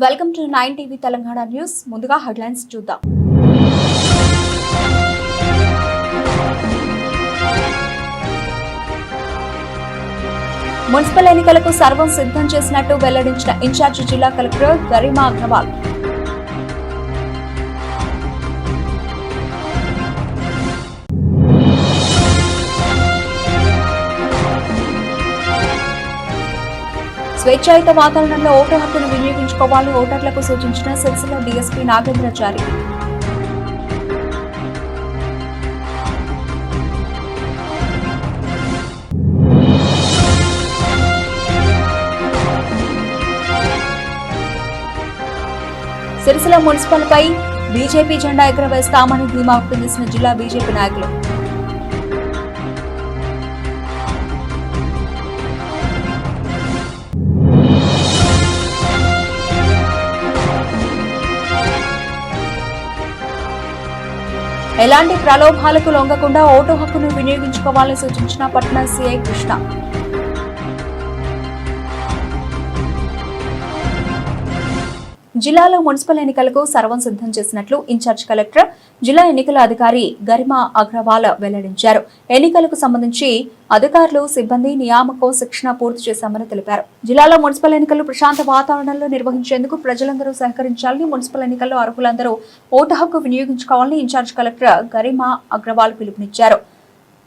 Welcome to 9 TV Telangana news. ముందుగా headlines చూద్దాం. Municipal ఎన్నికలకు సర్వం సిద్ధం చేసినట్టు వెల్లడించిన ఇన్ఛార్జ్ జిల్లా కలెక్టర్ గరిమా అగ్రవాల్. స్వేచ్ఛాయుత వాతావరణంలో ఓటు హక్కును వినియోగించుకోవాలని ఓటర్లకు సూచించిన సిరిసిల్ల డీఎస్పీ నాగేంద్రాచారి. సిరిసిల్ల మున్సిపల్పై బీజేపీ జెండా ఎగురవేస్తామని ధీమా వ్యక్తం చేసిన జిల్లా బీజేపీ నాయకులు. ఎలాంటి ప్రలోభాలకు లొంగకుండా ఓటు హక్కును వినియోగించుకోవాలని సూచించిన పట్నా సీఐ కృష్ణ. జిల్లాలో మున్సిపల్ ఎన్నికలకు సర్వం సిద్ధం చేసినట్లు ఇన్ఛార్జ్ కలెక్టర్, జిల్లా ఎన్నికల అధికారి గరిమా అగ్రవాల్ వెల్లడించారు. ఎన్నికలకు సంబంధించి అధికారులు, సిబ్బంది నియామకం, శిక్షణ పూర్తి చేశామని తెలిపారు. జిల్లాలో మున్సిపల్ ఎన్నికలు ప్రశాంత వాతావరణంలో నిర్వహించేందుకు ప్రజలందరూ సహకరించాలని, మున్సిపల్ ఎన్నికల్లో అర్హులందరూ ఓటు హక్కు వినియోగించుకోవాలని ఇన్ఛార్జ్ కలెక్టర్ గరిమా అగ్రవాల్ పిలుపునిచ్చారు.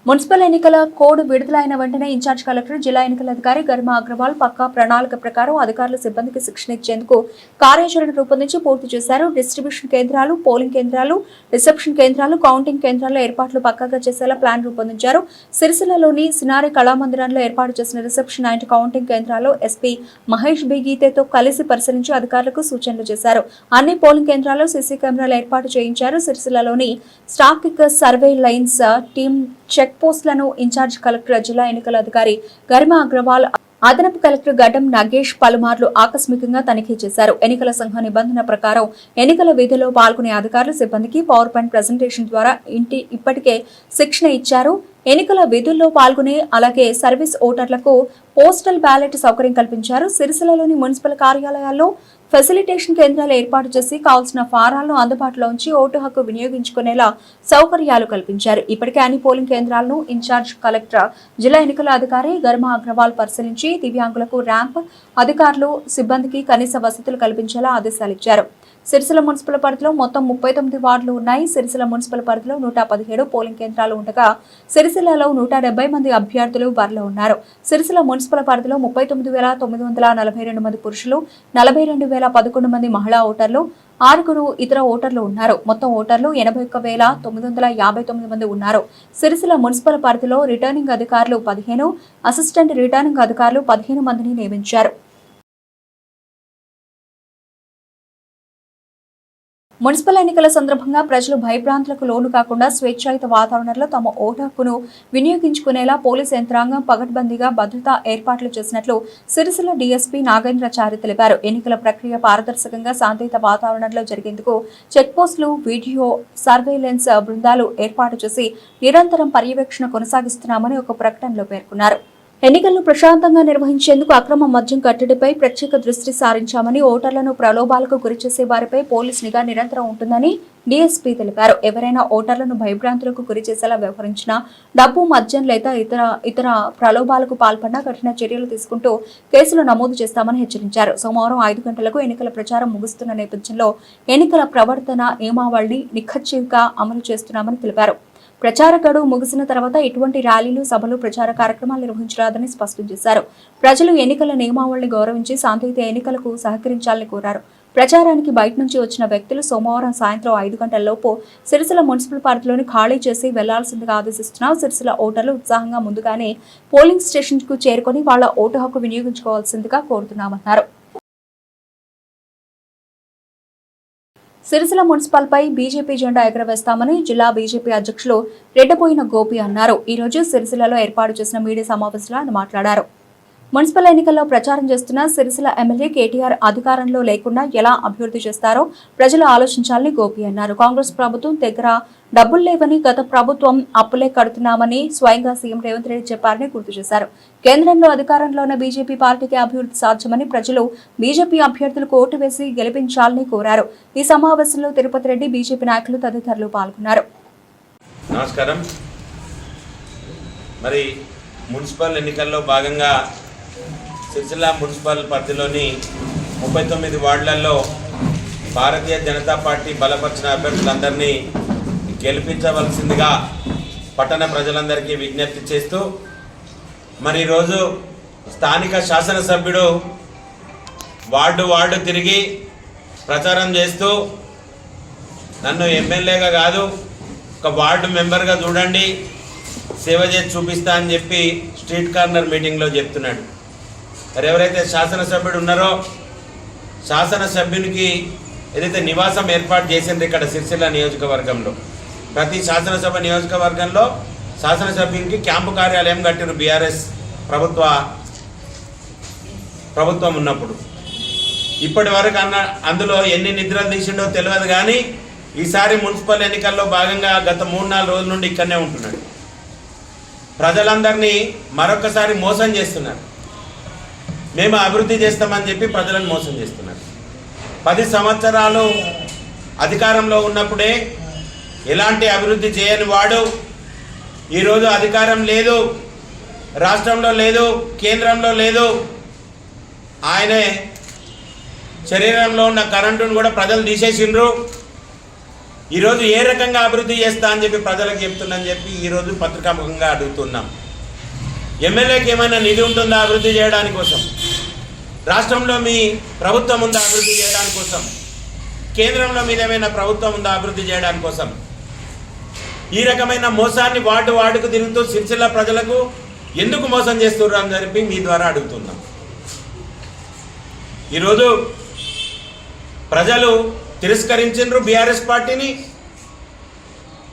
మున్సిపల్ ఎన్నికల కోడ్ విడుదలైన వెంటనే ఇన్ఛార్జ్ కలెక్టర్, జిల్లా ఎన్నికల అధికారి గరిమా అగ్రవాల్ పక్కా ప్రణాళిక ప్రకారం అధికారులు, సిబ్బందికి శిక్షణ ఇచ్చేందుకు కార్యాచరణ రూపొందించి పూర్తి చేశారు. డిస్ట్రిబ్యూషన్ కేంద్రాలు, పోలింగ్ కేంద్రాలు, రిసెప్షన్ కేంద్రాలు, కౌంటింగ్ కేంద్రాల్లో ఏర్పాట్లు పక్కాగా చేసేలా ప్లాన్ రూపొందించారు. సిరిసిల్లలోని సినారి కళామందిరంలో ఏర్పాటు చేసిన రిసెప్షన్ అండ్ కౌంటింగ్ కేంద్రాల్లో ఎస్పీ మహేష్ బి గీతేతో కలిసి పరిశీలించి అధికారులకు సూచనలు చేశారు. అన్ని పోలింగ్ కేంద్రాల్లో సీసీ కెమెరాలు ఏర్పాటు చేయించారు. సిరిసిల్లలోని static survey lines team check పోస్టులను ఇన్ఛార్జ్ కలెక్టర్, జిల్లా ఎన్నికల అధికారి గరిమా అగ్రవాల్, అదనపు కలెక్టర్ గడ్డం నగేష్ పలుమార్లు ఆకస్మికంగా తనిఖీ చేశారు. ఎన్నికల సంఘ నిబంధన ప్రకారం ఎన్నికల విధుల్లో పాల్గొనే అధికారులు, సిబ్బందికి పవర్ పాయింట్ ప్రెజెంటేషన్ ద్వారా ఇప్పటికే శిక్షణ ఇచ్చారు. ఎన్నికల విధుల్లో పాల్గొనే అలాగే సర్వీస్ ఓటర్లకు పోస్టల్ బ్యాలెట్ సౌకర్యం కల్పించారు. సిరిసిల్లలోని మున్సిపల్ కార్యాలయాల్లో ఫెసిలిటేషన్ కేంద్రాలు ఏర్పాటు చేసి కావాల్సిన ఫారాలను అందుబాటులో ఉంచి ఓటు హక్కు వినియోగించుకునేలా సౌకర్యాలు కల్పించారు. ఇప్పటికే అన్ని పోలింగ్ కేంద్రాలను ఇన్ఛార్జ్ కలెక్టర్, జిల్లా ఎన్నికల అధికారి గరిమా అగ్రవాల్ పరిశీలించి దివ్యాంగులకు ర్యాంప్, అధికారులు, సిబ్బందికి కనీస వసతులు కల్పించేలా ఆదేశాలిచ్చారు. సిరిసిల్ల మున్సిపల్ పరిధిలో మొత్తం 39 వార్డులు ఉన్నాయి. సిరిసిల్ల మున్సిపల్ పరిధిలో 117 పోలింగ్ కేంద్రాలు ఉండగా సిరిసిల్లలో 170 మంది అభ్యర్థులు బరిలో ఉన్నారు. సిరిసిల్ల మున్సిపల్ పరిధిలో 39,942 మంది పురుషులు, 42,011 మంది మహిళా ఓటర్లు, 6 ఇతర ఓటర్లు ఉన్నారు. మొత్తం ఓటర్లు 81,959 మంది ఉన్నారు. సిరిసిల్ల మున్సిపల్ పరిధిలో రిటర్నింగ్ అధికారులు 15, అసిస్టెంట్ రిటర్నింగ్ అధికారులు 15 మందిని నియమించారు. మున్సిపల్ ఎన్నికల సందర్భంగా ప్రజలు భయభ్రాంతులకు లోను కాకుండా స్వేచ్ఛాయుత వాతావరణంలో తమ ఓటు హక్కును వినియోగించుకునేలా పోలీసు యంత్రాంగం పకడ్బందీగా భద్రతా ఏర్పాట్లు చేసినట్లు సిరిసిల్ల డీఎస్పీ నాగేంద్రాచారి తెలిపారు. ఎన్నికల ప్రక్రియ పారదర్శకంగా, శాంతియుత వాతావరణంలో జరిగేందుకు చెక్పోస్టులు, వీడియో సర్వేలెన్స్ బృందాలు ఏర్పాటు చేసి నిరంతరం పర్యవేక్షణ కొనసాగిస్తున్నామని ఒక ప్రకటనలో పేర్కొన్నారు. ఎన్నికలను ప్రశాంతంగా నిర్వహించేందుకు అక్రమ మద్యం కట్టడిపై ప్రత్యేక దృష్టి సారించామని, ఓటర్లను ప్రలోభాలకు గురిచేసే వారిపై పోలీసు నిఘా నిరంతరం ఉంటుందని డీఎస్పీ తెలిపారు. ఎవరైనా ఓటర్లను భయభ్రాంతులకు గురిచేసేలా వ్యవహరించినా, డబ్బు, మద్యం లేదా ఇతర ప్రలోభాలకు పాల్పడినా కఠిన చర్యలు తీసుకుంటూ కేసులు నమోదు చేస్తామని హెచ్చరించారు. సోమవారం 5 గంటలకు ఎన్నికల ప్రచారం ముగుస్తున్న నేపథ్యంలో ఎన్నికల ప్రవర్తన నియమావళిని నిఖచ్చితంగా అమలు చేస్తున్నామని తెలిపారు. ప్రచార గడువు ముగిసిన తర్వాత ఎటువంటి ర్యాలీలు, సభలు, ప్రచార కార్యక్రమాలు నిర్వహించరాదని స్పష్టం చేశారు. ప్రజలు ఎన్నికల నియమావళిని గౌరవించి శాంతియుత ఎన్నికలకు సహకరించాలని కోరారు. ప్రచారానికి బయట నుంచి వచ్చిన వ్యక్తులు సోమవారం సాయంత్రం 5 గంటలలోపు సిరిసిల్ల మున్సిపల్ పరిధిలోని ఖాళీ చేసి వెళ్లాల్సిందిగా ఆదేశిస్తున్నారు. సిరిసిల్ల ఓటర్లు ఉత్సాహంగా ముందుగానే పోలింగ్ స్టేషన్కు చేరుకొని వాళ్ల ఓటు హక్కు వినియోగించుకోవాల్సిందిగా కోరుతున్నామన్నారు. సిరిసిల్ల మున్సిపల్పై బీజేపీ జెండా ఎగురవేస్తామని జిల్లా బీజేపీ అధ్యక్షులు రెడ్డబోయిన గోపి అన్నారు. ఈ రోజు సిరిసిల్లలో ఏర్పాటు చేసిన మీడియా సమావేశంలో ఆయన మాట్లాడారు. మున్సిపల్ ఎన్నికల్లో ప్రచారం చేస్తున్న సిరిసిల్ల ఎమ్మెల్యే కేటీఆర్ అధికారంలో లేకుండా ఎలా అభివృద్ధి చేస్తారో ప్రజలు ఆలోచించాలని గోపి అన్నారు. కాంగ్రెస్ ప్రభుత్వం దగ్గర డబ్బులు లేవని గత ప్రభుత్వం అప్పులే కడుతున్నామని స్వయంగా సీఎం రేవంత్ రెడ్డి చెప్పారని గుర్తు చేశారు. కేంద్రంలో అధికారంలో ఉన్న బీజేపీ పార్టీకి అభివృద్ధి సాధ్యమని ప్రజలు బీజేపీ అభ్యర్థులకు ఓటు వేసి గెలిపించాలని కోరారు. ఈ సమావేశంలో తిరుపతి రెడ్డి, బీజేపీ నాయకులు తదితరులు పాల్గొన్నారు. నమస్కారం. మరి మున్సిపల్ ఎన్నికల్లో భాగంగా సిరిసిల్ల మున్సిపల్ పరిధిలోని 39 వార్డులలో భారతీయ జనతా పార్టీ బలపరిచిన అభ్యర్థులందరినీ గెలిపించవలసిందిగా పట్టణ ప్రజలందరికీ విజ్ఞప్తి చేస్తూ మరి ఈరోజు స్థానిక శాసనసభ్యుడు వార్డు తిరిగి ప్రచారం చేస్తూ నన్ను ఎమ్మెల్యేగా కాదు ఒక వార్డు మెంబర్గా చూడండి, సేవ చేసి చూపిస్తా అని చెప్పి స్ట్రీట్ కార్నర్ మీటింగ్లో చెప్తున్నాడు. మరి ఎవరైతే శాసనసభ్యుడు ఉన్నారో శాసనసభ్యునికి ఏదైతే నివాసం ఏర్పాటు చేసింది ఇక్కడ సిరిసిల్ల నియోజకవర్గంలో, ప్రతి శాసనసభ నియోజకవర్గంలో శాసనసభ్యునికి క్యాంపు కార్యాలయం కట్టిరు బీఆర్ఎస్ ప్రభుత్వం ఉన్నప్పుడు. ఇప్పటి వరకు అందులో ఎన్ని నిద్రలు తీసిండో తెలియదు, కానీ ఈసారి మున్సిపల్ ఎన్నికల్లో భాగంగా గత 3-4 రోజుల నుండి ఇక్కడనే ఉంటున్నాడు. ప్రజలందరినీ మరొకసారి మోసం చేస్తున్నారు. మేము అభివృద్ధి చేస్తామని చెప్పి ప్రజలను మోసం చేస్తున్నారు. 10 సంవత్సరాలు అధికారంలో ఉన్నప్పుడే ఎలాంటి అభివృద్ధి చేయని వాడు ఈరోజు అధికారం లేదు, రాష్ట్రంలో లేదు, కేంద్రంలో లేదు, ఆయనే శరీరంలో ఉన్న కరెంటును కూడా ప్రజలు తీసేసిండ్రు. ఈరోజు ఏ రకంగా అభివృద్ధి చేస్తా అని చెప్పి ప్రజలకు చెప్తుందని చెప్పి ఈరోజు పత్రికాముఖంగా అడుగుతున్నాం. ఎమ్మెల్యేకి ఏమైనా నిధి ఉంటుందా అభివృద్ధి చేయడానికి కోసం? రాష్ట్రంలో మీ ప్రభుత్వం ఉందా అభివృద్ధి చేయడానికి కోసం? కేంద్రంలో మీదేమైనా ప్రభుత్వం ఉందా అభివృద్ధి చేయడానికి కోసం? ఈ రకమైన మోసాన్ని వార్డుకు తిరుగుతూ సిరిసిల్ల ప్రజలకు ఎందుకు మోసం చేస్తున్నారు అని చెప్పి మీ ద్వారా అడుగుతున్నాం. ఈరోజు ప్రజలు తిరస్కరించారు బీఆర్ఎస్ పార్టీని.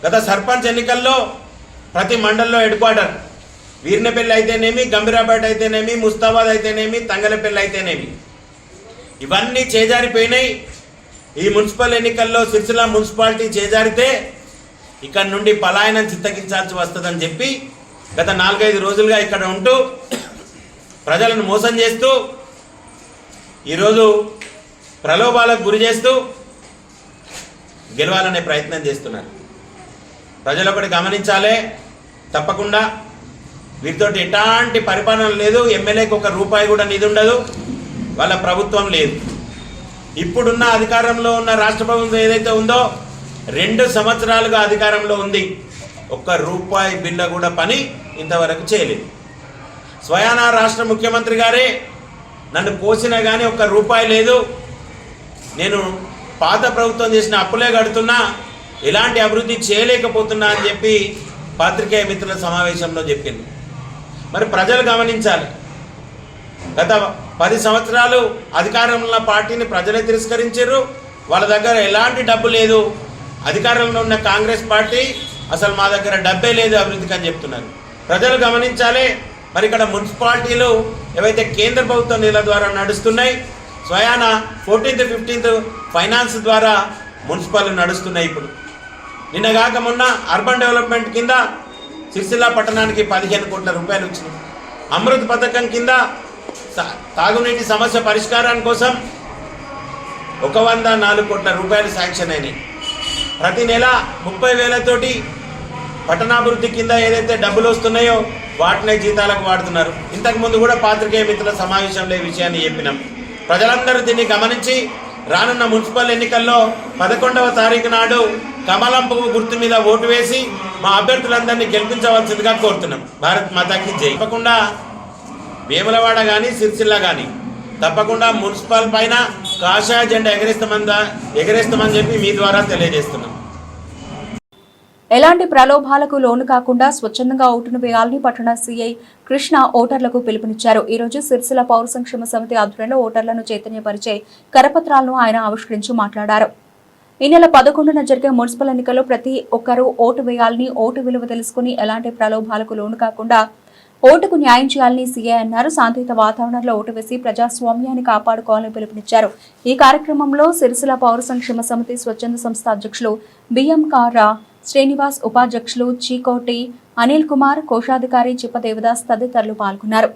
గత సర్పంచ్ ఎన్నికల్లో ప్రతి మండలంలో హెడ్ క్వార్టర్ వీర్నపల్లి అయితేనేమి, గంభీరాబాద్ అయితేనేమి, ముస్తాబాద్ అయితేనేమి, తంగలపల్లి అయితేనేమి, ఇవన్నీ చేజారిపోయినాయి. ఈ మున్సిపల్ ఎన్నికల్లో సిరిసిల్ల మున్సిపాలిటీ చేజారితే ఇక్కడ నుండి పలాయనం చిత్తగించాల్సి వస్తుందని చెప్పి గత 4-5 రోజులుగా ఇక్కడ ఉంటూ ప్రజలను మోసం చేస్తూ ఈరోజు ప్రలోభాలకు గురి చేస్తూ గెలవాలనే ప్రయత్నం చేస్తున్నారు. ప్రజలు ఒకటి గమనించాలే, తప్పకుండా వీరితో ఎలాంటి పరిపాలన లేదు. ఎమ్మెల్యేకి 1 రూపాయి కూడా నిధి ఉండదు, వాళ్ళ ప్రభుత్వం లేదు. ఇప్పుడున్న అధికారంలో ఉన్న రాష్ట్ర ప్రభుత్వం ఏదైతే ఉందో 2 సంవత్సరాలుగా అధికారంలో ఉంది, 1 రూపాయి బిల్ల కూడా పని ఇంతవరకు చేయలేదు. స్వయాన రాష్ట్ర ముఖ్యమంత్రి గారే నన్ను పోసినా కానీ 1 రూపాయి లేదు, నేను పాత ప్రభుత్వం చేసిన అప్పులే కడుతున్నా, ఎలాంటి అభివృద్ధి చేయలేకపోతున్నా అని చెప్పి పాత్రికేయ మిత్రుల సమావేశంలో చెప్పింది. మరి ప్రజలు గమనించాలి, గత 10 సంవత్సరాలు అధికారంలో ఉన్న పార్టీని ప్రజలే తిరస్కరించారు. వాళ్ళ దగ్గర ఎలాంటి డబ్బు లేదు. అధికారంలో ఉన్న కాంగ్రెస్ పార్టీ అసలు మా దగ్గర డబ్బే లేదు అభివృద్ధికి అని చెప్తున్నారు. ప్రజలు గమనించాలి. మరి ఇక్కడ మున్సిపాలిటీలు ఏవైతే కేంద్ర ప్రభుత్వ నిధుల ద్వారా నడుస్తున్నాయి, స్వయాన 14th, 15th ఫైనాన్స్ ద్వారా మున్సిపాలిటీ నడుస్తున్నాయి. ఇప్పుడు నిన్నగాక మొన్న అర్బన్ డెవలప్మెంట్ కింద సిరిసిల్ల పట్టణానికి 15 కోట్ల రూపాయలు వచ్చినాయి. అమృత్ పథకం కింద తాగునీటి సమస్య పరిష్కారం కోసం 104 కోట్ల రూపాయలు శాంక్షన్ అయినాయి. ప్రతి నెల 30,000తోటి పట్టణాభివృద్ధి కింద ఏదైతే డబ్బులు వస్తున్నాయో వాటినే జీతాలకు వాడుతున్నారు. ఇంతకుముందు కూడా పాత్రికేయ మిత్రుల సమావేశంలో ఈ విషయాన్ని చెప్పినాం. ప్రజలందరూ దీన్ని గమనించి రానున్న మున్సిపల్ ఎన్నికల్లో 11వ తారీఖు నాడు కమలం పువ్వు గుర్తు మీద ఓటు వేసి మా అభ్యర్థులందరినీ గెలిపించవలసిందిగా కోరుతున్నాం. భారత్ మాతాకి జై. తప్పకుండా వేములవాడ కానీ సిరిసిల్ల కానీ తప్పకుండా మున్సిపల్ పైన కాషాయ జెండా ఎగరేస్తామని చెప్పి మీ ద్వారా తెలియజేస్తున్నాం. ఎలాంటి ప్రలోభాలకు లోను కాకుండా స్వచ్ఛందంగా ఓటును వేయాలని పట్టణ సీఐ కృష్ణ ఓటర్లకు పిలుపునిచ్చారు. ఈ రోజు సిరిసిల్ల పౌర సంక్షేమ సమితి ఆధ్వర్యంలో ఓటర్లను చైతన్యపరిచే కరపత్రాలను ఆయన ఆవిష్కరించి మాట్లాడారు. ఈ నెల 11న జరిగే మున్సిపల్ ఎన్నికల్లో ప్రతి ఒక్కరూ ఓటు వేయాలని, ఓటు విలువ తెలుసుకుని ఎలాంటి ప్రలోభాలకు లోను కాకుండా ఓటుకు న్యాయం చేయాలని సీఐ అన్నారు. శాంతియుత వాతావరణంలో ఓటు వేసి ప్రజాస్వామ్యాన్ని కాపాడుకోవాలని పిలుపునిచ్చారు. ఈ కార్యక్రమంలో సిరిసిల్ల పౌర సంక్షేమ సమితి స్వచ్ఛంద సంస్థ అధ్యక్షులు బిఎం కారా శ్రీనివాస్, ఉపాధ్యక్షులు చీకోటి అనిల్ కుమార్, కోశాధికారి చిప్పదేవదాస్ తదితరులు పాల్గొన్నారు.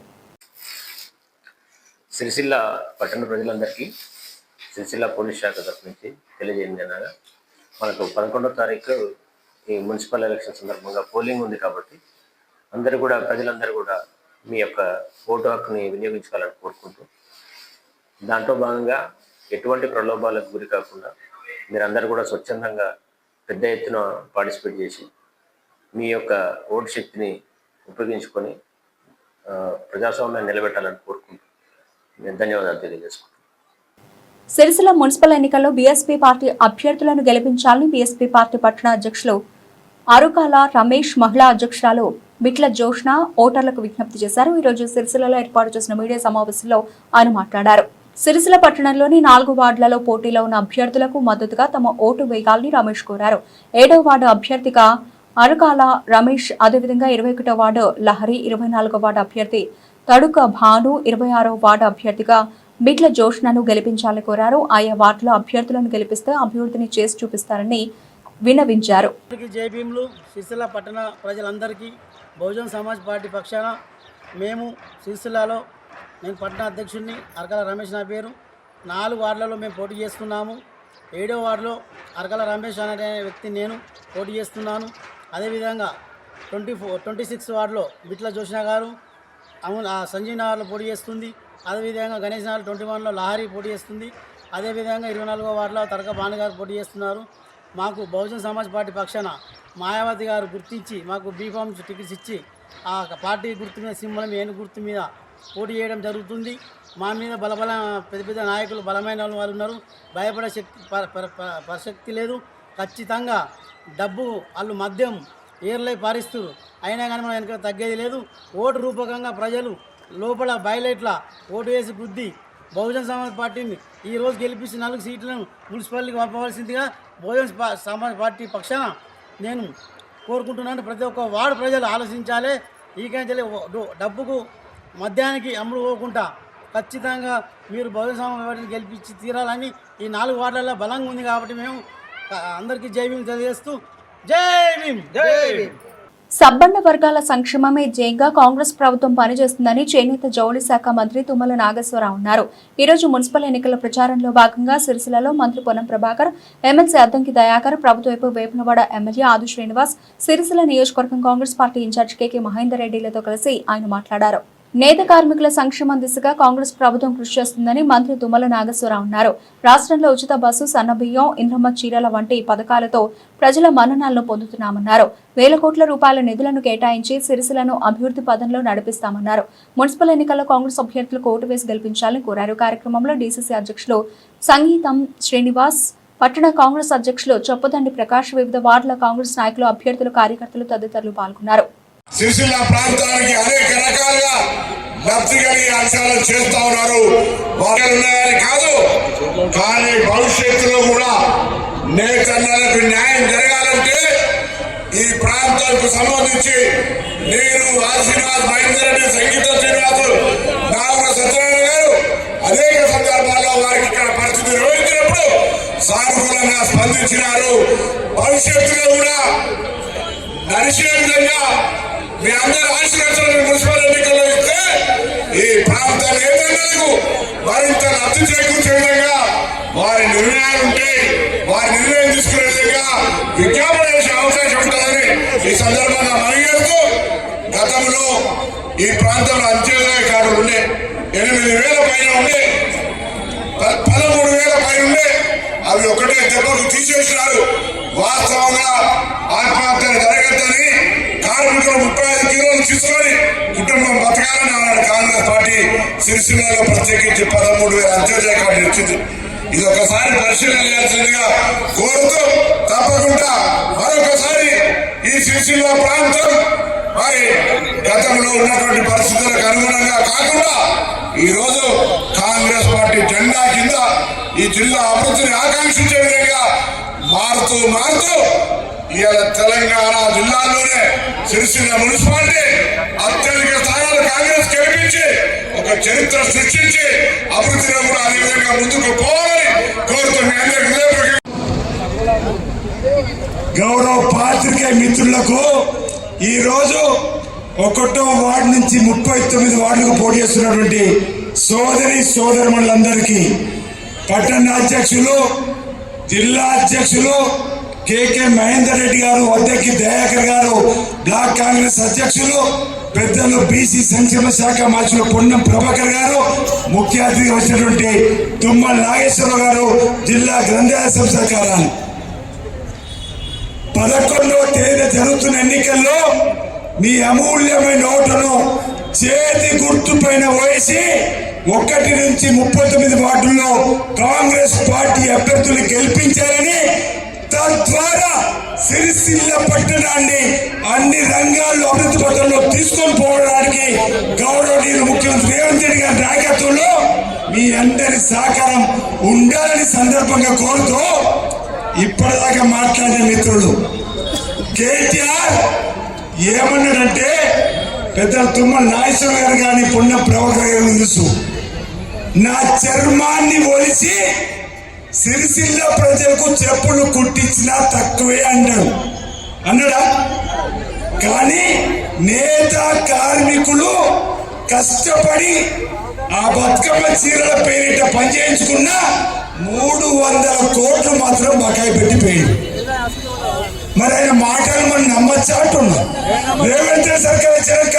సిరిసిల్ల పట్టణ ప్రజలందరికీ సిరిసిల్ల పోలీస్ శాఖ తరఫు నుంచి తెలియజేయండి అనగా మనకు 11వ తారీఖు ఈ మున్సిపల్ ఎలక్షన్ సందర్భంగా పోలింగ్ ఉంది కాబట్టి ప్రజలందరూ కూడా మీ యొక్క ఓటు హక్కుని వినియోగించుకోవాలని కోరుకుంటూ దాంట్లో భాగంగా ఎటువంటి ప్రలోభాలకు గురి కాకుండా మీరందరూ కూడా స్వచ్ఛందంగా పెద్ద ఎత్తున పార్టిసిపేట్ చేసి మీ యొక్క ఓటు శక్తిని ఉపయోగించుకొని ప్రజాస్వామ్యాన్ని నిలబెట్టాలని కోరుకుంటూ నేను ధన్యవాదాలు తెలియజేసుకుంటాను. సిరిసిల్ల మున్సిపల్ ఎన్నికల్లో బీఎస్పీ పార్టీ అభ్యర్థులను గెలిపించాలని బీఎస్పీ పార్టీ పట్టణ అధ్యక్షులు అరుకాల రమేష్, మహిళా అధ్యక్షురాలు బిట్ల జోష్న ఓటర్లకు విజ్ఞప్తి చేశారు. ఈ రోజు సిరిసిల్లలో ఏర్పాటు చేసిన మీడియా సమావేశంలో ఆయన మాట్లాడారు. సిరిసిల్ల పట్టణంలోని 4 వార్డులలో పోటీలో ఉన్న అభ్యర్థులకు మద్దతుగా తమ ఓటు వేయాలని రమేష్ కోరారు. 7వ వార్డు అభ్యర్థిగా అరుకాల రమేష్, అదేవిధంగా 21వ వార్డు లహరి, 24వ వార్డు అభ్యర్థి తడుక భాను, 26వ వార్డు అభ్యర్థిగా బిట్ల జోష్నను గెలిపించాలని కోరారు. ఆయా వార్డుల అభ్యర్థులను గెలిపిస్తే అభివృద్ధిని చేసి చూపిస్తారని విన్నవించారు. జైభీములు సిరిసిల్ల పట్టణ ప్రజలందరికీ బహుజన్ సమాజ్ పార్టీ పక్షాన మేము సిరిసిల్లలో, నేను పట్టణ అధ్యక్షుడిని అరకాల రమేష్ నా పేరు. 4 వార్డులలో మేము పోటీ చేస్తున్నాము. 7వ వార్డులో అరకాల రమేష్ అనే వ్యక్తి నేను పోటీ చేస్తున్నాను. అదేవిధంగా 26 వార్డులో బిట్ల జోష్న గారు సంజీవ్ నగర్లో పోటీ చేస్తుంది. అదేవిధంగా గణేష్ నగర్ 21లో లహరి పోటీ చేస్తుంది. అదేవిధంగా 24వ వార్డులో తడక భాను గారు పోటీ చేస్తున్నారు. మాకు బహుజన్ సమాజ్ పార్టీ పక్షాన మాయావతి గారు గుర్తించి మాకు బీఫామ్ టికెట్స్ ఇచ్చి ఆ పార్టీ గుర్తు మీద సింబలం ఏను గుర్తు మీద పోటీ చేయడం జరుగుతుంది. మా మీద పెద్ద పెద్ద నాయకులు బలమైన వాళ్ళు ఉన్నారు. భయపడే ప్రసక్తి లేదు. ఖచ్చితంగా డబ్బు వాళ్ళు మద్యం ఏర్లై పారిస్తారు. అయినా కానీ మనం వెనక తగ్గేది లేదు. ఓటు రూపకంగా ప్రజలు లోపల బయలైట్ల ఓటు వేసి బుద్ధి బహుజన్ సమాజ్ పార్టీని ఈరోజు గెలిపించి 4 సీట్లను మున్సిపాలిటీకి పంపవలసిందిగా బహుజన్ సమాజ్ పార్టీ పక్షాన నేను కోరుకుంటున్నాను. ప్రతి ఒక్క వార్డు ప్రజలు ఆలోచించాలి. ఈకంచెల్లి డబ్బుకు మద్యానికి అమ్ముడు పోకుండా ఖచ్చితంగా మీరు బహుజన్ సమాజ్ పార్టీని గెలిపించి తీరాలని ఈ 4 వార్డులలో బలంగా ఉంది కాబట్టి మేము అందరికీ జై భీమ్ తెలియజేస్తూ జై భీమ్ జై భీమ్. సబ్బండ వర్గాల సంక్షేమమే ధ్యేయంగా కాంగ్రెస్ ప్రభుత్వం పనిచేస్తుందని చేనేత జౌళి శాఖ మంత్రి తుమ్మల నాగేశ్వరరావు అన్నారు. ఈ రోజు మున్సిపల్ ఎన్నికల ప్రచారంలో భాగంగా సిరిసిల్లలో మంత్రి పొన్నం ప్రభాకర్, ఎమ్మెల్సీ అద్దంకి దయాకర్, ప్రభుత్వ వేములవాడ ఎమ్మెల్యే ఆది శ్రీనివాస్, సిరిసిల్ల నియోజకవర్గం కాంగ్రెస్ పార్టీ ఇన్ఛార్జ్ కేకే మహేందర్ రెడ్డిలతో కలిసి ఆయన మాట్లాడారు. నేత కార్మికుల సంక్షేమం దిశగా కాంగ్రెస్ ప్రభుత్వం కృషి చేస్తుందని మంత్రి తుమ్మల నాగేశ్వరరావు అన్నారు. రాష్ట్రంలో ఉచిత బస్సు, సన్నబియ్యం, ఇంద్రమ్మ చీరల వంటి పథకాలతో ప్రజల మన్ననలను పొందుతున్నామన్నారు. 1,000 కోట్ల రూపాయల నిధులను కేటాయించి సిరిసిల్లను అభివృద్ధి పదంలో నడిపిస్తామన్నారు. మున్సిపల్ ఎన్నికల్లో కాంగ్రెస్ అభ్యర్థులకు ఓటు వేసి గెలిపించాలని కోరారు. కార్యక్రమంలో డీసీసీ అధ్యక్షులు సంగీతం శ్రీనివాస్, పట్టణ కాంగ్రెస్ అధ్యక్షులు చొప్పదండి ప్రకాష్, వివిధ వార్డుల కాంగ్రెస్ నాయకులు, అభ్యర్థులు, కార్యకర్తలు తదితరులు పాల్గొన్నారు. సిరిసిల్ల ప్రాంతానికి అనేక రకాలుగా లబ్ధి కలిగే అంశాలు చేస్తా ఉన్నారు. ఉన్నాయని కాదు, కానీ భవిష్యత్తులో కూడా నేతన్నలకు న్యాయం జరగాలంటే ఈ ప్రాంతానికి సంబంధించి నేను శ్రీనివాస్, మహేందర్ రెడ్డి, సంగీత శ్రీనివాస్, నాగుల సత్యనారాయణ గారు అనేక సందర్భాల్లో వారికి ఇక్కడ పరిస్థితి నిర్వహించినప్పుడు సానుకూలంగా స్పందించినారు. భవిష్యత్తులో కూడా నడిచే విధంగా మీ అందరి ఆశీర్వచనాలు మున్సిపల్ ఎన్నికల్లో ఇస్తే ఈ ప్రాంత నేతలకు మరింత లబ్ధి చేకూర్చే విధంగా వారి నిర్ణయాలు ఉంటే వారి నిర్ణయం తీసుకునే విధంగా విజ్ఞాపన చేసే అవకాశం ఉంటుందని ఈ సందర్భంగా మనగేస్తూ, గతంలో ఈ ప్రాంతంలో అంత్యోదయ కార్డులు ఉండే 8,000 పైన ఉండే, 13,000 పైన ఉండే, అవి ఒకటే దెబ్బకు తీసేసినారు. వాస్తవంగా ఆత్మహత్యలు జరగద్దని కార్మికులు 35 కిలోలు తీసుకొని కుటుంబం బతకాలని అన్నాడు కాంగ్రెస్ పార్టీ. సిరిసిల్లలో ప్రత్యేకించి 13,000 అంత్యోదయ కార్డులు ఇచ్చింది. ఇది ఒకసారి పరిశీలన చేయాల్సిందిగా కోరుతూ, తప్పకుండా మరొకసారి ఈ సిరిసిల్ల ప్రాంతం మరి గతంలో ఉన్నటువంటి పరిస్థితులకు అనుగుణంగా కాకుండా ఈరోజు కాంగ్రెస్ పార్టీ జెండా కింద ఈ జిల్లా అభివృద్ధిని ఆకాంక్షించే విధంగా మారుతూ ఇవాళ తెలంగాణ జిల్లాలోనే సిరిసిల్ల మున్సిపాలిటీ అత్యధిక స్థానాలు కాంగ్రెస్ గెలిపించి ఒక చరిత్ర సృష్టించి అభివృద్ధిలో కూడా అదే విధంగా ముందుకు పోవాలని కోరుతూ మీ అందరికీ గౌరవ పాత్రికేయ మిత్రులకు ఈరోజు 1వ వార్డు నుంచి 39 వార్డులకు పోటీ చేస్తున్నటువంటి సోదరిమణులందరికీ పట్టణ అధ్యక్షులు, జిల్లా అధ్యక్షులు కేకే మహేందర్ రెడ్డి గారు, వద్దకి దయాకర్ గారు, బ్లాక్ కాంగ్రెస్ అధ్యక్షులు పెద్దలు బీసీ సంక్షేమ శాఖ మంత్రులు పొన్నం ప్రభాకర్ గారు, ముఖ్య అతిథిగా వచ్చినటువంటి తుమ్మల నాగేశ్వరరావు గారు, జిల్లా గ్రంథాలయ సంస్థ కార్యాలయం 11వ తేదీ జరుగుతున్న ఎన్నికల్లో మీ అమూల్యమైన ఓటును చేతి గుర్తుపైన వేసి 1 నుంచి 39 వార్డుల్లో కాంగ్రెస్ పార్టీ అభ్యర్థులు గెలిపించారని, తద్వారా సిరిసిల్ల పట్టణాన్ని అన్ని రంగాల్లో అభివృద్ధి పథంలో తీసుకొని పోవడానికి గౌరవనీయులు ముఖ్యమంత్రి రేవంత్ రెడ్డి గారి నాయకత్వంలో మీ అందరి సహకారం ఉండాలని సందర్భంగా కోరుతూ ఇప్పటిదాకా మాట్లాడిన మిత్రులు కేటీఆర్ ఏమన్నాడంటే, పెద్దల తుమ్మల నాగేశ్వర గారు కానీ పొన్నం ప్రభాకర్ గారు తెలుసు, నా చర్మాన్ని ఒలిసి సిరిసిల్ల ప్రజలకు చెప్పులు కుట్టించినా తక్కువే అన్నాడా? కానీ నేత కార్మికులు కష్టపడి ఆ బతుకమ్మ చీరల పేరిట పనిచేయించుకున్న 300 కోట్లు మాత్రం బకాయి పెట్టిపోయింది. మరి ఆయన మాటలు మనం నమ్మచ్చా అంటున్నాం. రేవంత్ రెడ్డి సర్కార్ వచ్చాక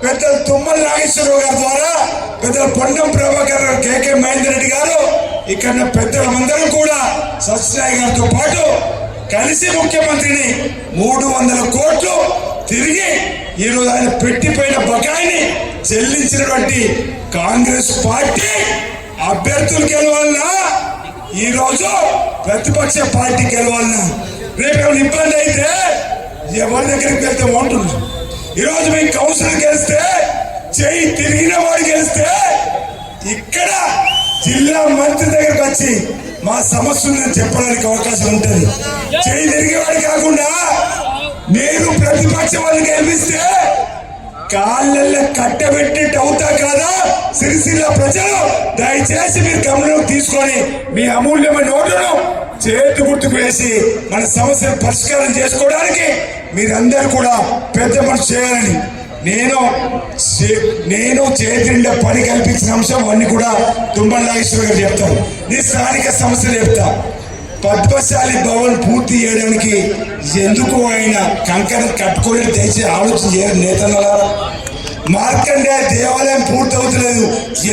పెద్దలు తుమ్మల నాగేశ్వరరావు గారి ద్వారా పెద్దలు పొన్నం ప్రభాకర్ గారు, కేకే మహేందర్ రెడ్డి గారు, ఇక్కడ పెద్దలందరూ కూడా సత్యనారాయణ గారితో పాటు కలిసి ముఖ్యమంత్రిని 300 కోట్లు తిరిగి ఈరోజు ఆయన పెట్టిపోయిన బకాయిని చెల్లించినటువంటి కాంగ్రెస్ పార్టీ అభ్యర్థులు గెలవాలన్నా, ఈరోజు ప్రతిపక్ష పార్టీ గెలవాలన్నా, రేపు ఏమైనా ఇబ్బంది అయితే ఎవరి దగ్గరికి వెళ్తే బాగుంటుంది. ఈరోజు మీకు కౌన్సిలర్ గెలిస్తే, చేయి తిరిగిన వాడు గెలిస్తే, ఇక్కడ జిల్లా మంత్రి దగ్గరకు వచ్చి మా సమస్యలను చెప్పడానికి అవకాశం ఉంటుంది. చేయి తిరిగేవాడు కాకుండా నేను ప్రతిపక్ష వాళ్ళని గెలిపిస్తే కాళ్ళల్లో కట్టబెట్టినట్టు అవుతా కాదా? సిరిసిల్ల ప్రజలు దయచేసి మీరు గమనంలోకి తీసుకొని మీ అమూల్యమైన ఓటును చేతి గుర్తుకు వేసి మన సమస్యను పరిష్కారం చేసుకోవడానికి మీరందరూ కూడా పెద్ద మనసు చేయాలని నేను చేతి నిండా పని కల్పించిన అంశం అన్ని కూడా తుమ్మల నాగేశ్వర గారు చెప్తారు. నీ స్థానిక సమస్యలు చెప్తా. పద్మశాలి భవన్ పూర్తి చేయడానికి ఎందుకు ఆయన కంకణం కట్టుకోలే తెచ్చి ఆలోచన చేయరు నేతలారా? మార్కండేయ దేవాలయం పూర్తి అవుతలేదు,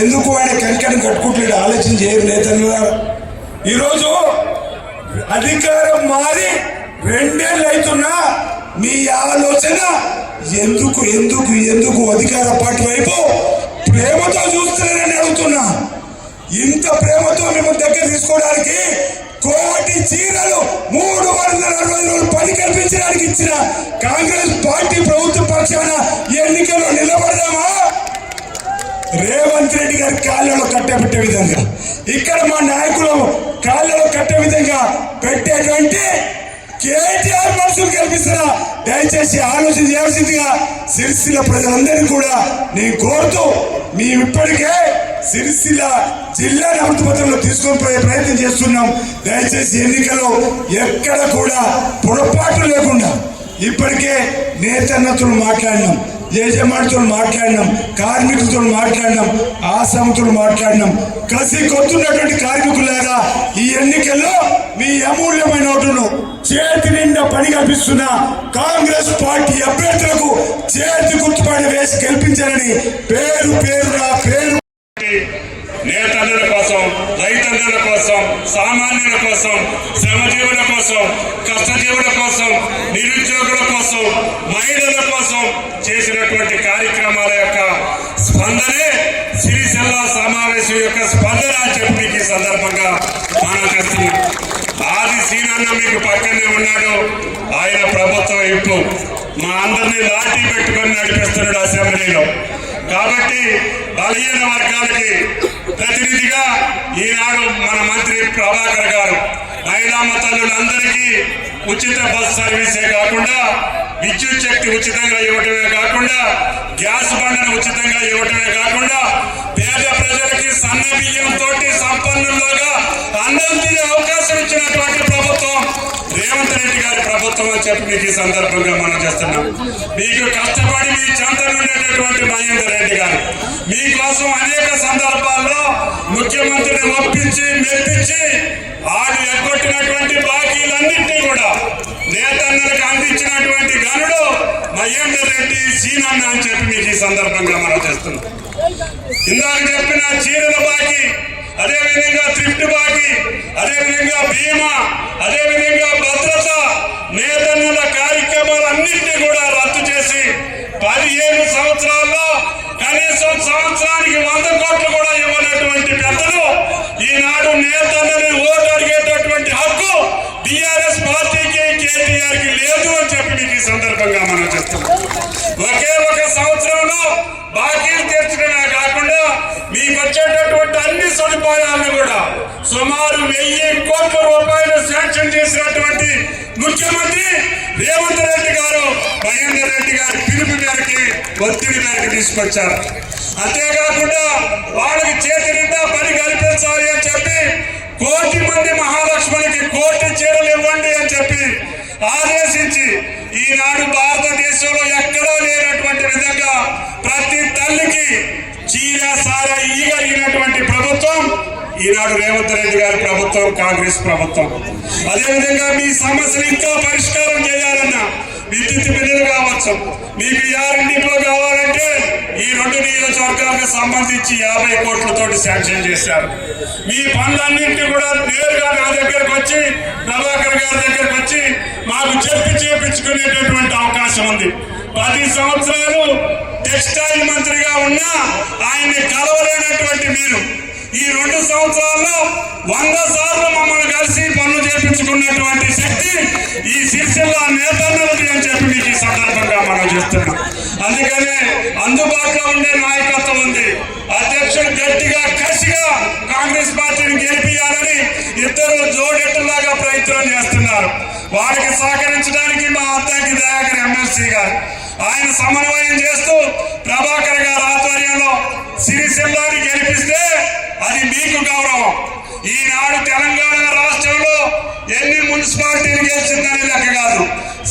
ఎందుకు ఆయన కంకణం కట్టుకుంటలేడు ఆలోచన చేయరు నేతలారా? ఈరోజు అధికారం మారి 2 ఏళ్ళు అవుతున్నా మీ ఆలోచన ఎందుకు ఎందుకు ఎందుకు అధికార పార్టీ వైపు ప్రేమతో చూస్తున్నారని అడుగుతున్నా. ఇంత ప్రేమతో మిమ్మల్ని దగ్గర తీసుకోవడానికి 1 కోటి చీరలు 360 రోజులు పని కల్పించడానికి ఇచ్చిన కాంగ్రెస్ పార్టీ ప్రభుత్వ పక్షాన ఎన్నికల్లో నిలబడదామా? రేవంత్ రెడ్డి గారి కాళ్ళలో కట్టబెట్టే విధంగా, ఇక్కడ మా నాయకులు కాళ్ళలో కట్టే విధంగా పెట్టేటువంటి కేటీఆర్ మనసులు కల్పిస్తారా? దయచేసి ఆలోచన చేయాల్సిందిగా సిరిసిల్ల ప్రజలందరినీ కూడా నేను కోరుతూ, మేము ఇప్పటికే సిరిసిల్ల జిల్లాని అమృతపత్రంలో తీసుకొని పోయే ప్రయత్నం చేస్తున్నాం. దయచేసి ఎన్నికల్లో ఎక్కడ కూడా పొరపాటు లేకుండా ఇప్పటికే నేతన్నతులు మాట్లాడినాం, యజమానితో మాట్లాడినాం, కార్మికులతో మాట్లాడినాం, ఆసాముతో మాట్లాడినాం. కసి కొట్టున్నటువంటి కార్మికులారా, ఈ ఎన్నికల్లో మీ అమూల్యమైన ఓటును చేతి నిండా పని కల్పిస్తున్న కాంగ్రెస్ పార్టీ అభ్యర్థులకు చేతి గుర్తుపైన వేసి గెలిపించాలని పేరు నేతన్నల కోసం, రైతన్నల కోసం, సామాన్యుల కోసం, శ్రమజీవుల కోసం, కష్టజీవుల కోసం, నిరుద్యోగుల కోసం, మహిళల కోసం చేసినటువంటి కార్యక్రమాల యొక్క స్పందనే సిరిసిల్ల సమావేశం యొక్క స్పందన అని చెప్పి మీకు ఈ సందర్భంగా మనం చేస్తున్నాం. ఆది సీనన్న మీకు పక్కనే ఉన్నాడు, ఆయన ప్రభుత్వం ఇప్పుడు మా అందరినీ లాఠీ పెట్టుకొని నడిపిస్తున్నాడు అసెంబ్లీలో. కాబట్టి బలహీన వర్గాలకి ప్రతినిధిగా ఈనాడు మన మంత్రి ప్రభాకర్ గారు మహిళా తల్లులందరికీ ఉచిత బస్ సర్వీసే కాకుండా, విద్యుత్ శక్తి ఉచితంగా ఇవ్వటమే కాకుండా, గ్యాస్ బండను ఉచితంగా ఇవ్వటమే కాకుండా, పేద ప్రజలకి సన్న బియ్యంతో సంపన్నులుగా అన్నం తినే అవకాశం ఇచ్చినటువంటి ప్రభుత్వం రేవంత్ రెడ్డి గారి ప్రభుత్వం. ప్రభుత్వం అని చెప్పి మీకు ఈ సందర్భంగా మనం చేస్తున్నాం. మీకు కష్టపడి మీ చెంత ఉండేటటువంటి మహేందర్ రెడ్డి గారు మీకోసం అనేక సందర్భాల్లో ముఖ్యమంత్రిని ఒప్పించి మెప్పించి ఆడు ఎగ్గొట్టినటువంటి బాకీలన్నింటినీ కూడా నేతన్నలకు అందించినటువంటి గనుడు మహేందర్ రెడ్డి సీనన్న అని చెప్పి మీకు ఈ సందర్భంగా మనం చేస్తున్నాం. ఇందాక చెప్పిన చీరల బాకీ, అదేవిధంగా థ్రిఫ్ట్ బాకీ, అదేవిధంగా బీమా, అదేవిధంగా భద్రత, నేతన్నల కార్యక్రమాలన్నింటినీ కూడా రద్దు చేసి 15 సంవత్సరాల్లో కనీసం సంవత్సరానికి 100 కోట్లు కూడా ఇవ్వనటువంటి పెద్దలు ఈనాడు నేతన్నని ఓటు అడిగేటటువంటి హక్కు టీఆర్ఎస్ పార్టీకి, కేటీఆర్ కి లేదు అని చెప్పి మీకు ఈ సందర్భంగా మనం చెప్తున్నాం. ఒకే ఒక సంవత్సరంలో బాకీలు తీర్చడమే కాకుండా మీకు వచ్చేటటువంటి అన్ని సదుపాయాలను కూడా సుమారు 1000 కోట్ల రూపాయలు శాంక్షన్ చేసినటువంటి ముఖ్యమంత్రి రేవంత్ రెడ్డి గారు మహేందర్ రెడ్డి గారి పిలుపు మేరకి, ఒత్తిడి మేరకు తీసుకొచ్చారు. అంతేకాకుండా వాళ్ళకి చేతి నిండా పని కల్పించాలి అని చెప్పి 1 కోటి మంది మహాలక్ష్మికి 1 కోటి చీరలు ఇవ్వండి అని చెప్పి ఆదేశించి ఈనాడు భారతదేశంలో ఎక్కడా లేనటువంటి విధంగా ప్రతి తల్లికి చీర సార ఇవ్వగలిగినటువంటి ప్రభుత్వం ఈనాడు రేవంత్ రెడ్డి గారి ప్రభుత్వం, కాంగ్రెస్ ప్రభుత్వం. అదేవిధంగా మీ సమస్యలు ఇంకా పరిష్కారం చేయాలన్నా విద్యుత్ బిల్లులు కావచ్చు, మీకు యారింటిలో కావాలంటే ఈ 2 నియోజకవర్గాలకు సంబంధించి 50 కోట్లతోటి శాంక్షన్ చేశారు. మీ పనులన్నింటినీ కూడా నేరుగా నా దగ్గరకు వచ్చి, ప్రభాకర్ గారి దగ్గరకు వచ్చి మాకు చెప్పి చేపించుకునేటటువంటి అవకాశం ఉంది. 10 సంవత్సరాలు టెక్స్టైల్ మంత్రిగా ఉన్నా ఆయన్ని కలవలేనటువంటి మీరు ఈ 2 సంవత్సరాల్లో 100 సార్లు మమ్మల్ని కలిసి పనులు చేపించుకున్నటువంటి శక్తి ఈ సిరిసిల్ల నేతన్నది అని చెప్పి మీకు ఈ సందర్భంగా మనం చేస్తున్నాం. అందుకనే అందుబాటులో ఉండే నాయకత్వం ఉంది. అధ్యక్షుడు గట్టిగా కసిగా కాంగ్రెస్ పార్టీని గెలిపియాలని ఇద్దరు జోడెట్టులాగా ప్రయత్నం చేస్తున్నారు. వారికి సహకరించడానికి మా అద్దంకి దయాకర్ ఎమ్మెల్సీ గారు ఆయన సమన్వయం చేస్తూ ప్రభాకర్ గారి ఆధ్వర్యంలో సిరిసిల్లాని గెలిపిస్తే అది మీకు గౌరవం. ఈనాడు తెలంగాణ రాష్ట్రంలో ఎన్ని మున్సిపాలిటీలు గెలిచిందని లెక్క కాదు,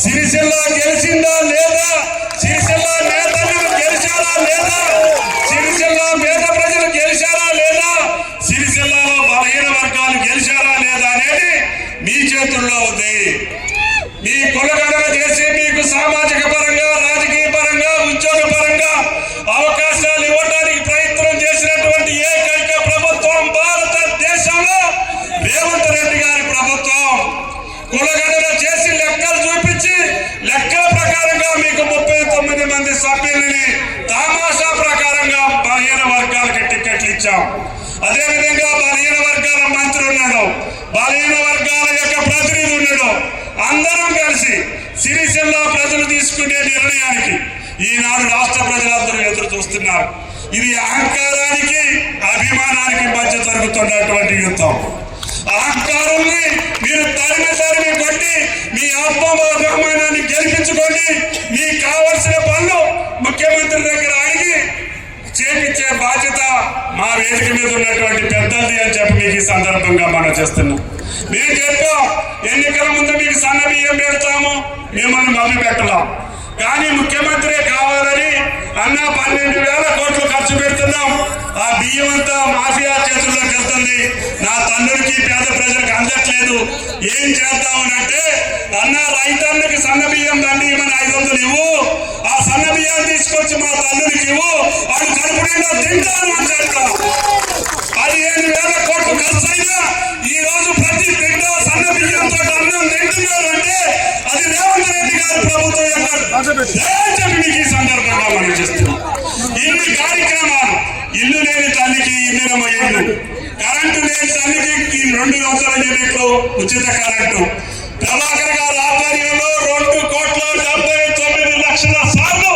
సిరిసిల్ల గెలిచిందా లేదా, సిరిసిల్ల నేతలు గెలిచారా లేదా, సిరిసిల్ల పేద ప్రజలు గెలిచారా లేదా, సిరిసిల్లలో బలహీన వర్గాలు గెలిచారా లేదా అనేది మీ చేతుల్లో ఉంది. మీ కులగణన చేసి మీకు సామాజిక పరంగా, రాజకీయ పరంగా, ఉద్యోగ పరంగా అవకాశాలు ఇవ్వడానికి ప్రయత్నం చేసినటువంటి ఏకైక ప్రభుత్వం భారతదేశంలో రేవంత్ రెడ్డి గారి ప్రభుత్వం. కులగణన చేసి లెక్కలు చూపించి లెక్కల ప్రకారంగా మీకు 39 మంది సభ్యులని తమాషా ప్రకారంగా బలహీన వర్గాలకి టికెట్లు ఇచ్చాం. అదేవిధంగా బలహీన వర్గాల మంత్రి ఉన్నాడు, బలహీన వర్గాల యొక్క ప్రతినిధి ఉన్నాడు. అందరం కలిసి సిరిసిల్ల ప్రజలు తీసుకునే నిర్ణయానికి ఈనాడు రాష్ట్ర ప్రజలందరూ ఎదురు చూస్తున్నారు. ఇది అహంకారానికి, అభిమానానికి మధ్య జరుగుతున్నటువంటి యుద్ధం. అహంకారాన్ని మీరు తరిమి కొట్టి మీ ఆత్మాభిమానాన్ని గెలిపించుకోండి. మీకు కావలసిన పనులు ముఖ్యమంత్రి దగ్గర అడిగి చేపించే బాధ్యత మా వేదిక మీద ఉన్నటువంటి పెద్దది అని చెప్పి మీకు ఈ సందర్భంగా మనం చేస్తున్నాం. మేము చెప్పాం ఎన్నికల ముందు మీకు సన్న బియ్యం పెడతాము, మిమ్మల్ని మభ్య పెట్టలేం. కానీ ముఖ్యమంత్రి కావాలని అన్న 12,000 కోట్లు ఖర్చు పెడుతున్నాం. ఆ బియ్యం అంతా మాఫియా చేతుల్లోకి వెళ్తుంది, నా తల్లుడికి పేద ప్రజలకు అందట్లేదు. ఏం చేద్దామనంటే అన్న రైతన్నకి సన్న బియ్యం దండి మన 500 ఇవ్వు, ఆ సన్న బియ్యం తీసుకొచ్చి మా తల్లుడికి ఇవ్వు, వాడు కడుపు నిండా తింటాను అని చెప్తాం. 15,000 కోట్లు ఖర్చు అయినా ఈ రోజు ప్రతి బిడ్డ సన్న బియ్యంతో అన్నం తింటున్నారు అంటే అది రేవంత్ రెడ్డి గారి ప్రభుత్వం చెప్పి మీకు ఈ సందర్భంగా మనం చేస్తున్నాం. ఇన్ని కార్యక్రమాలు, ఇల్లు లేని తల్లికి ఇందిరమ్మ ఇల్లు, కరెంటు లేని తల్లికి 200 యూనిట్లు ఉచిత కరెంటు, ప్రభాకర్ గారి ఆధ్వర్యంలో 2,79,00,000 సార్లు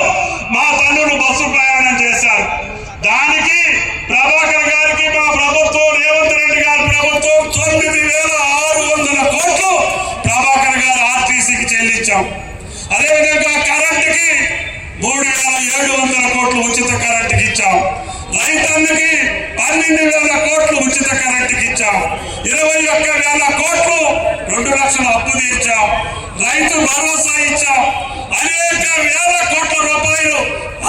మా తల్లులు బస్సు ప్రయాణం చేశారు. దానికి ప్రభాకర్ గారికి మా ప్రభుత్వం, రేవంత్ రెడ్డి గారి ప్రభుత్వం 9,600 కోట్లు ప్రభాకర్ గారు ఆర్టీసీకి చెల్లించాం. అదేవిధంగా కరెంటుకి 3,700 కోట్లు ఉచిత కరెంటుకి ఇచ్చాం. రైతన్నకి 12,000 కోట్లు ఉచిత కరెంటుకి ఇచ్చాం. 21,000 కోట్లు 2 లక్షల అప్పు తీర్చాం. రైతు భరోసా ఇచ్చాం, అనేక వేల కోట్ల రూపాయలు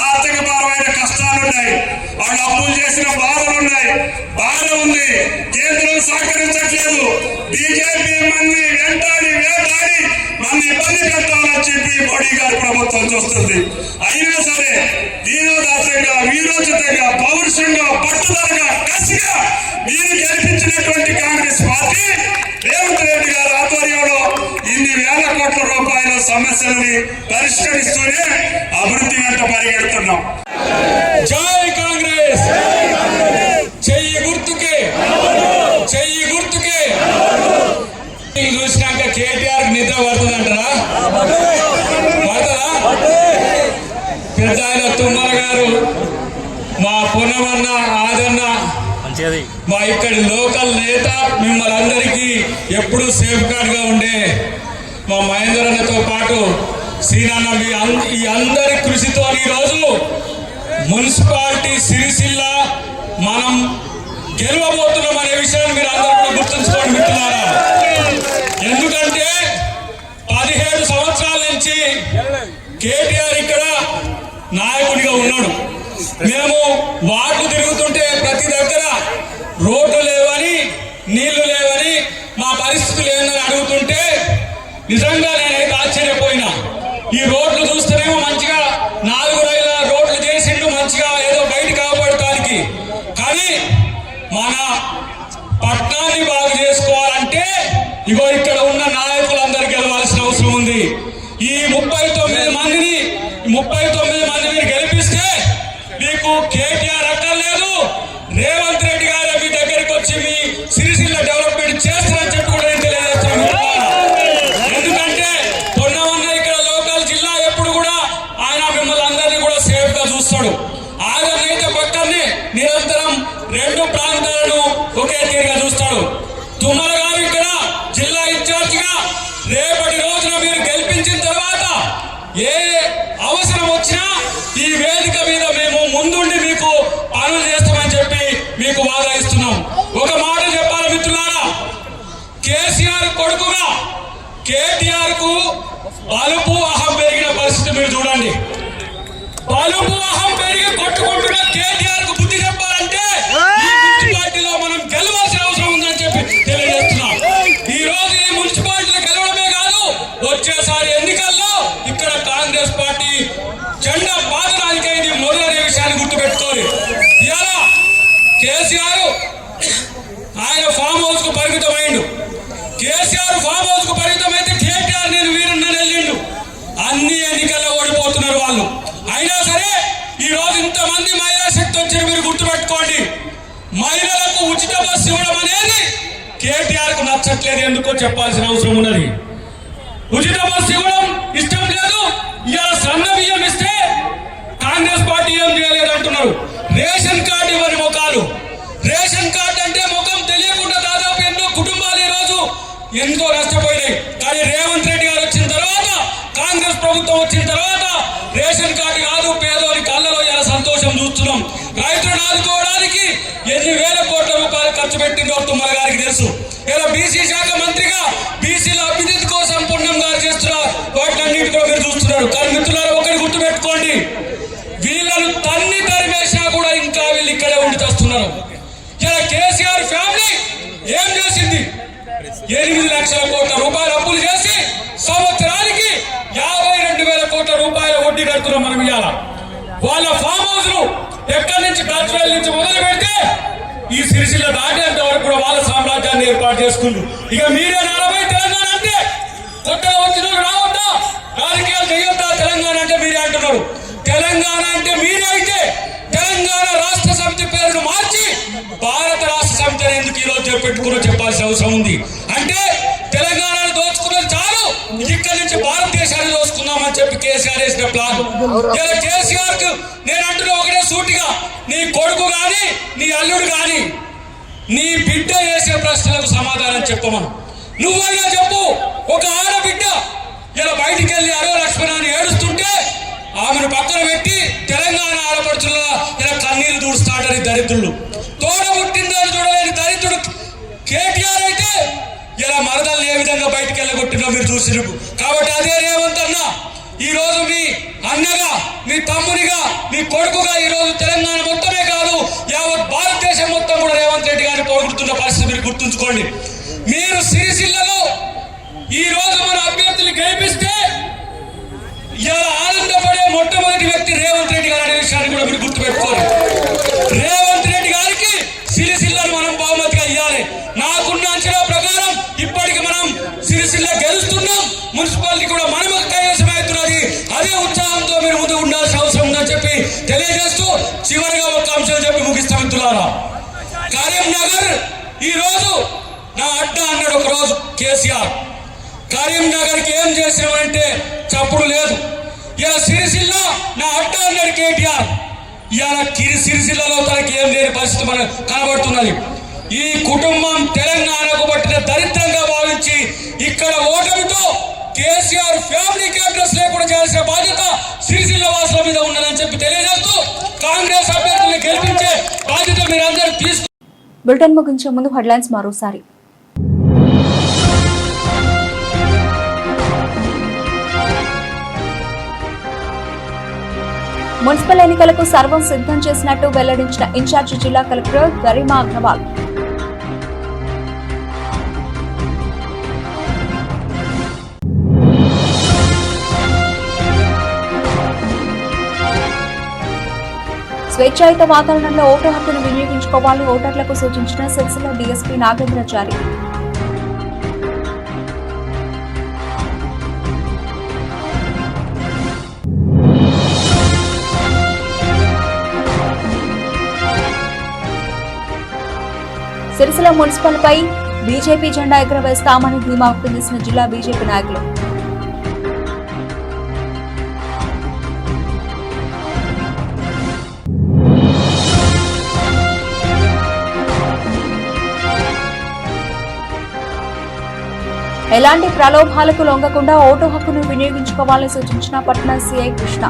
ఆర్థికపరమైన కష్టాలున్నాయి, వాళ్ళు అప్పులు చేసిన బాధలున్నాయి, బాధ ఉంది. కేంద్రం సహకరించట్లేదు, బీజేపీ మంది వెంటాడి వేటాడి మన ఇబ్బంది పెట్టాలని చెప్పి మోడీ గారి ప్రభుత్వం చూస్తుంది. అయినా సరే దీనోదాసంగా, వీరోచితంగా, పౌరుషంగా, పట్టుదలగా, కసిగా మీరు గెలిపించినటువంటి కాంగ్రెస్ పార్టీ రేవంత్ రెడ్డి గారి ఆధ్వర్యంలో ఇన్ని వేల కోట్ల రూపాయల సమస్యల్ని పరిష్కరిస్తూనే అభివృద్ధి వెంట పరిగెడుతున్నాం. జై కాంగ్రెస్, చెయ్యి గుర్తుకే, చెయ్యి గుర్తుకే. చూసినాక కేటీఆర్ నిద్ర పడుతుందంటారా? పడతారా? పెద్ద ఆయన తుమ్మల గారు, మా పున్నమన్న, ఆదన్న, మా ఇక్కడి లోకల్ నేత, మిమ్మల్ని అందరికీ ఎప్పుడూ సేఫ్ గార్డ్ గా ఉండే మా మహేందర్ అన్నతో పాటు శ్రీనాన్న, ఈ అందరి కృషితో ఈరోజు మున్సిపాలిటీ సిరిసిల్ల మనం గెలవబోతున్నాం అనే విషయాన్ని మీరు అందరూ కూడా గుర్తుంచుకోండి మిత్రులారా. ఎందుకంటే 17 సంవత్సరాల నుంచి కేటీఆర్ ఇక్కడ నాయకుడిగా ఉన్నాడు. మేము వార్డు తిరుగుతుంటే ప్రతి దగ్గర రోడ్లు లేవని, నీళ్లు లేవని, మా పరిస్థితులు ఏందని అడుగుతుంటే నిజంగా నేనైతే ఆశ్చర్యపోయినా. ఈ రోడ్లు చూస్తేనేమో మంచిగా 4 రైళ్ళ రోడ్లు చేసిండు, మంచిగా ఏదో బయట కాపాడటానికి. కానీ మన పట్టణాన్ని బాగు చేసుకోవాలంటే ఇగో ఇక్కడ ఉన్న నాయకులందరూ గెలవాల్సిన అవసరం ఉంది. ఈ 39 మందిని మీరు గెలిపిస్తే మీకు కేటీఆర్ అక్కర్లేదు, రేవంత్ రెడ్డి గారు మీ దగ్గరికి వచ్చి మీ సిరిసిల్ల డెవలప్మెంట్ చేస్తారని చెప్పి కూడా నేను తెలియజేస్తాను. ఎందుకంటే పొన్నమన్న ఇక్కడ లోకల్ జిల్లా, ఎప్పుడు కూడా ఆయన మిమ్మల్ని అందరినీ కూడా సేఫ్ గా చూస్తాడు. ఆదరణైతే పక్కనే నిరంతరం 2 ప్రాంతాలను ఒకే తీరుగా చూస్తాడు. తుమ్మల గారు ఇక్కడ జిల్లా ఇన్ఛార్జ్ గా రేపటి రోజున మీరు గెలిపించిన తర్వాత ఏ అవసరం వచ్చినా ఈ వేదిక మీద మేము ముందుండి మీకు పనులు చేస్తామని చెప్పి మీకు వాదా ఇస్తున్నాం. ఒక మాట చెప్పాలి మిత్రులారా, కేసీఆర్ కొడుకుగా కేటీఆర్ కు బలుపు అహం పెరిగిన పరిస్థితి మీరు చూడండి. బలుపు అహం పెరిగి కొట్టుకుంటున్న కేటీఆర్ కు బుద్ధి చెప్పాలంటే ఈ మున్సిపాలిటీలో మనం గెలవాల్సిన అవసరం ఉందని చెప్పి తెలియజేస్తున్నాం. ఈ రోజు ఈ మున్సిపాలిటీలో గెలవడమే కాదు, వచ్చేసారి ఎన్నికల్లో ఇక్కడ కాంగ్రెస్ పార్టీ జెండా పాతడానికైంది మొదలనే విషయాన్ని గుర్తుపెట్టుకోవాలి. ఇలా కేసీఆర్ ఆయన ఫామ్ హౌస్ కు పరిమితమైండు. కేసీఆర్ ఫామ్ హౌస్ కు పరిమితమైతే కేటీఆర్ నేను వీరున్నని వెళ్ళిండు. అన్ని ఎన్నికల్లో ఓడిపోతున్నారు వాళ్ళు. అయినా సరే ఈ రోజు ఇంతమంది మహిళా శక్తి వచ్చి మీరు గుర్తుపెట్టుకోండి, మహిళలకు ఉచిత బస్సు ఇవ్వడం అనేది కేటీఆర్ కు నచ్చట్లేదు. ఎందుకో చెప్పాల్సిన అవసరం ఉన్నది. ఉచిత బస్సు ఇవ్వడం ఇష్టం లేదు. ఇలా సన్న బియ్యం ఇస్తే కాంగ్రెస్ పార్టీ ఏం చేయలేదు అంటున్నారు. రేషన్ కార్డు ఇవ్వని ముఖాలు. రేషన్ కార్డు అంటే ముఖం తెలియకుండా దాదాపు ఎన్నో కుటుంబాలు ఈ రోజు ఎంతో నష్టపోయినాయి. కానీ రేవంత్ రెడ్డి గారు వచ్చిన తర్వాత, కాంగ్రెస్ ప్రభుత్వం వచ్చిన తర్వాత రేషన్ కార్డు కాదు, పేదోడి కళ్ళలో ఇలా సంతోషం చూస్తున్నాం. రైతులను ఆదుకోవడానికి ఎన్ని వేల కోట్ల రూపాయలు ఖర్చు పెట్టిందో తుమ్మల గారికి తెలుసు. ఇలా బీసీ శాఖ మంత్రిగా బీసీల అభివృద్ధి కోసం పుణ్యం గారు చేస్తున్న వాటిలన్నింటి కూడా మీరు చూస్తున్నారు. కానీ మిత్రులారా, ఒకటి గుర్తుపెట్టుకోండి, వీళ్ళను తన్ని తరిమేసినా కూడా ఇంకా వీళ్ళు ఇక్కడే ఉండి చేస్తున్నారు. ఇలా కేసీఆర్ ఫ్యామిలీ ఏం చేసింది? 8 లక్షల కోట్ల రూపాయలు అప్పులు చేసి సంవత్సరానికి 52,000 కోట్ల రూపాయల వడ్డీ కడుతున్నాం మనం. ఇవాళ వాళ్ళ ఫామ్ హౌస్ ను ఎక్కడి నుంచి కల్చరల్ నుంచి మొదలు పెడితే ఈ సిరిసిల్ల దాటేంత వరకు కూడా వాళ్ళ సామ్రాజ్యాన్ని ఏర్పాటు చేసుకుంటూ ఇక మీరే 40 తెలంగాణ అంటే కొత్తగా వచ్చిన రావద్దా, రాజకీయాలు చేయొద్దా తెలంగాణ అంటే మీరే అంటున్నారు. తెలంగాణ అంటే మీరే అయితే తెలంగాణ రాష్ట్ర సమితి పేరును మార్చి భారత రాష్ట్ర సమితి అని ఎందుకు ఈరోజు పెట్టుకుని చెప్పాల్సిన అవసరం ఉంది? అంటే తెలంగాణను దోచుకున్నది చాలు, ఇక్కడి నుంచి భారతదేశాన్ని దోచుకుందామని చెప్పి కేసీఆర్ వేసిన ప్లాన్. ఇలా కేసీఆర్ కు నేను అంటున్నా ఒకటే సూటిగా, నీ కొడుకు గాని, నీ అల్లుడు గాని, నీ బిడ్డ వేసే ప్రశ్నలకు సమాధానం చెప్పమను. నువ్వైనా చెప్పు. ఒక ఆడబిడ్డ ఇలా బయటికి వెళ్ళి అరవ లక్ష్మణాన్ని ఏడుస్తుంటే ఆమెను పక్కన పెట్టి తెలంగాణ ఆడపడుచుల ఇలా కన్నీరు దూడుస్తాడని దరిద్రులు, తోడ పుట్టిందని చూడలేని దరిద్రుడు కేటీఆర్ అయితే ఇలా మరదల్ని ఏ విధంగా విధంగా బయటికి వెళ్ళగొట్టినా మీరు చూసిరు. కాబట్టి అదే రేవంత్ అన్న ఈ రోజు మీ అన్నగా, మీ తమ్మునిగా, మీ కొడుకుగా ఈ రోజు తెలంగాణ మొత్తమే కాదు యావత్ భారతదేశం మొత్తం కూడా రేవంత్ రెడ్డి గారిని పొగుడుతున్న పరిస్థితి మీరు గుర్తుంచుకోండి. మీరు సిరిసిల్లలో ఈ రోజు మన అభ్యర్థులు గెలిపిస్తే ఇలా ఆనందపడే మొట్టమొదటి వ్యక్తి రేవంత్ రెడ్డి గారు అనే విషయాన్ని కూడా మీరు గుర్తుపెట్టుకోండి. రేవంత్ రెడ్డి గారికి సిరిసిల్లను మనం బహుమతిగా ఇవ్వాలి. నాకున్న అంచనా ప్రకారం ఇప్పటికి మనం సిరిసిల్ల గెలుస్తున్నాం, మున్సిపాలిటీ కూడా మనం కైవసం అవుతున్నది. అదే ఉత్సాహంతో మీరు ముందు ఉండాల్సిన అవసరం ఉందని చెప్పి తెలియజేస్తూ చివరిగా ఒక అంశం చెప్పి ముగిస్తాం. మిత్రులారా, కరీంనగర్ ఈ రోజు నా అడ్డా అన్నాడు ఒక రోజు కేసీఆర్. కరీంనగర్కి ఏం చేసినామంటే చప్పుడు లేదు. ఇలా సిరిసిల్ల నా అడ్డా అన్నాడు కేటీఆర్. ఇవాళ సిరిసిల్లలో తనకి ఏం లేని పరిస్థితి మనకు కనబడుతున్నది. ఈ కుటుంబం తెలంగాణకు పట్టిన దరిద్రంగా భావించి ఇక్కడ ఓటమితో కేసీఆర్ ఫ్యామిలీకి అడ్రస్ లేకుండా చేయాల్సిన బాధ్యత సిరిసిల్ల వాసుల మీద ఉన్నదని చెప్పి తెలియజేస్తూ కాంగ్రెస్ అభ్యర్థుల్ని గెలిపించే బాధ్యత మీరందరూ తీసుకు. బులెటిన్ ముగించే ముందు హెడ్లైన్స్ మరోసారి. మున్సిపల్ ఎన్నికలకు సర్వం సిద్ధం చేసినట్టు వెల్లడించిన ఇన్ఛార్జి జిల్లా కలెక్టర్ గరిమా అగ్రవాల్. స్వేచ్ఛాయుత వాతావరణంలో ఓటు హక్కును వినియోగించుకోవాలని ఓటర్లకు సూచించిన సిరిసిల్ల డీఎస్పీ నాగేంద్రాచారి. సిరిసిల్ల మున్సిపల్పై బీజేపీ జెండా ఎగురవేస్తామని ధీమా వ్యక్తం చేసిన జిల్లా బీజేపీ నాయకులు. ఎలాంటి ప్రలోభాలకు లొంగకుండా ఓటు హక్కును వినియోగించుకోవాలని సూచించిన పట్నా సీఐ కృష్ణ.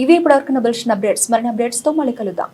ఇవి ఇప్పటివరకు బులెటిన్ అప్డేట్స్. మరిన్ని అప్డేట్స్ తో మళ్ళీ కలుద్దాం.